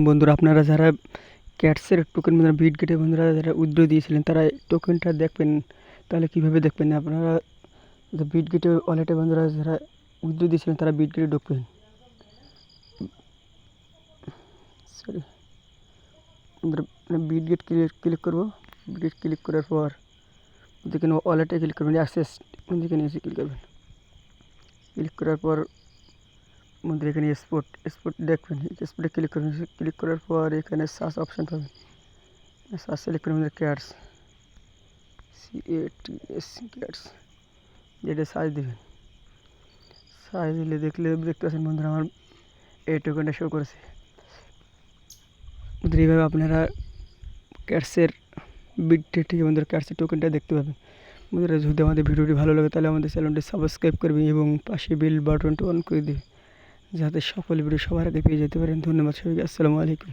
বন্ধুরা আপনারা যারা ক্যাটসের টোকেন বন্ধুরা বিটগেটে বন্ধুরা যারা উইথড্র দিয়েছিলেন তারা টোকেনটা দেখবেন। তাহলে কীভাবে দেখবেন আপনারা বিটগেটে ওয়ালেটে বন্ধুরা যারা উইথড্র দিয়েছিলেন তারা বিটগেটে ঢুকবেন। সরি বন্ধুরা বিটগেট ক্লিক করবো। বিটগেট ক্লিক করার পর যেখানে ওয়ালেটে ক্লিক করবেন, অ্যাক্সেস যেখানে এসে ক্লিক করবেন। ক্লিক করার পর বন্ধুরা এখানে স্পট দেখবেন, স্পটে ক্লিক করবেন। ক্লিক করার পর এখানে সার্চ অপশান পাবেন, সার্চ সিলেক্ট করবেন ক্যাটস, ক্যাটস যেটা সার্চ দেবেন। সার্চ দিলে দেখতে পাচ্ছেন বন্ধুরা আমার এই টোকেনটা শো করেছে। বন্ধুরা এইভাবে আপনারা ক্যাটসের বিটগেট থেকে বন্ধুরা ক্যাটসের টোকেনটা দেখতে পাবেন। বন্ধুরা যদি আমাদের ভিডিওটি ভালো লাগে তাহলে আমাদের চ্যানেলটি সাবস্ক্রাইব করবে এবং পাশে বেল বাটনটি অন করে দেবে যাতে সকল ভিডিও সবার আগে পেয়ে যেতে পারেন। ধন্যবাদ সবাইকে। আসসালামু আলাইকুম।